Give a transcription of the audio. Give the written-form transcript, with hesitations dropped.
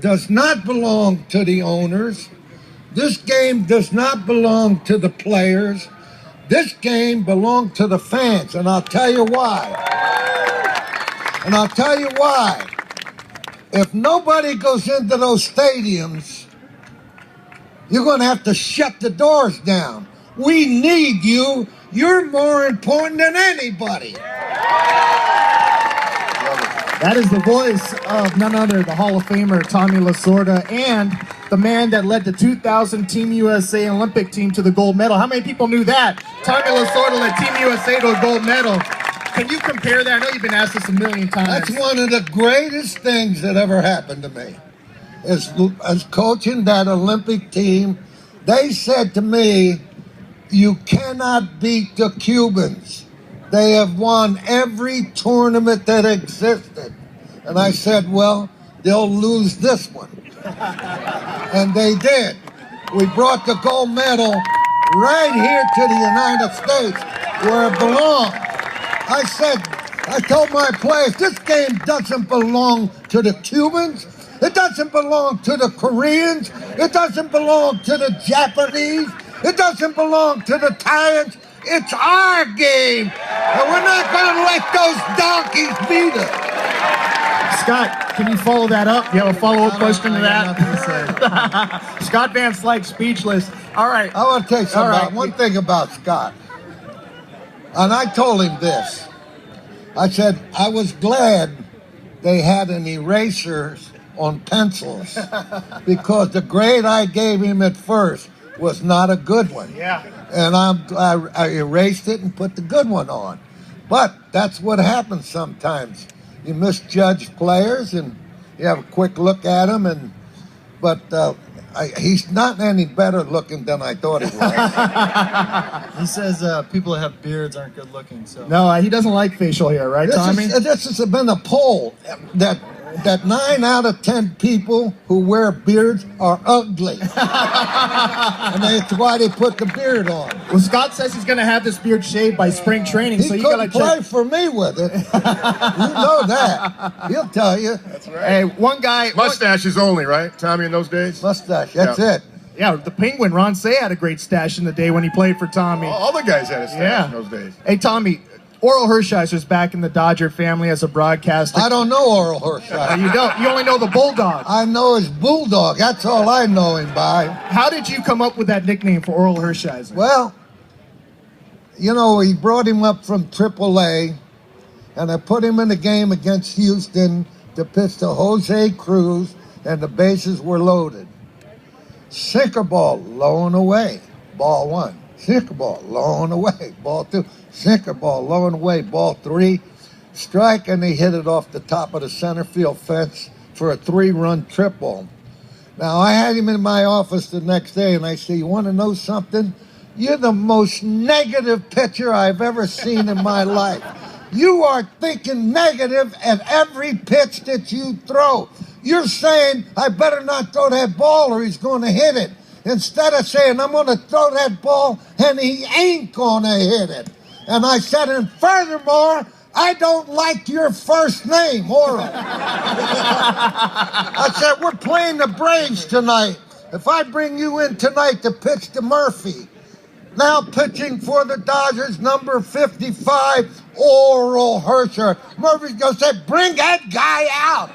does not belong to the owners. This game does not belong to the players. This game belongs to the fans, and I'll tell you why. And I'll tell you why. If nobody goes into those stadiums, you're going to have to shut the doors down. We need you. You're more important than anybody. That is the voice of none other, the Hall of Famer, Tommy Lasorda, and the man that led the 2000 Team USA Olympic team to the gold medal. How many people knew that? Tommy Lasorda led Team USA to a gold medal. Can you compare that? I know you've been asked this a million times. That's one of the greatest things that ever happened to me. As coaching that Olympic team, they said to me, you cannot beat the Cubans. They have won every tournament that existed. And I said, well, they'll lose this one. And they did. We brought the gold medal right here to the United States where it belongs. I told my players, this game doesn't belong to the Cubans. It doesn't belong to the Koreans. It doesn't belong to the Japanese. It doesn't belong to the Italians. It's our game, and we're not going to let those donkeys beat us. Scott, can you follow that up? You have a follow-up question to that? Scott Van Slyke, speechless. All right. I want to tell you something one thing about Scott. And I told him this. I said, I was glad they had an eraser on pencils because the grade I gave him at first was not a good one. Yeah. And I erased it and put the good one on. But that's what happens sometimes. You misjudge players and you have a quick look at them, but he's not any better looking than I thought he was. He says people that have beards aren't good looking. So no, he doesn't like facial hair, right, Tommy? This has been a poll that 9 out of 10 people who wear beards are ugly. And that's why they put the beard on. Well, Scott says he's going to have this beard shaved by spring training, He so you got to play for me with it. You know that. He'll tell you. That's right. Hey, one guy... Mustaches only, right, Tommy, in those days? Mustache, that's it. Yeah, the Penguin, Ron Say, had a great stash in the day when he played for Tommy. All the guys had a stash in those days. Hey, Tommy, Oral Hershiser's back in the Dodger family as a broadcaster. I don't know Oral Hershiser. You don't? You only know the Bulldog. I know his Bulldog. That's all I know him by. How did you come up with that nickname for Oral Hershiser? Well, you know, he brought him up from AAA, and I put him in the game against Houston to pitch to Jose Cruz, and the bases were loaded. Sinker ball, low and away, ball 1. Sinker ball, low and away, ball 2. Sinker ball, low and away, ball 3. Strike, and he hit it off the top of the center field fence for a 3-run triple. Now, I had him in my office the next day, and I said, you want to know something? You're the most negative pitcher I've ever seen in my life. You are thinking negative at every pitch that you throw. You're saying, I better not throw that ball or he's going to hit it. Instead of saying, I'm going to throw that ball and he ain't going to hit it. And I said, and furthermore, I don't like your first name, Oral. I said, we're playing the Braves tonight. If I bring you in tonight to pitch to Murphy, now pitching for the Dodgers, number 55, Oral Hershiser. Murphy's going to say, bring that guy out.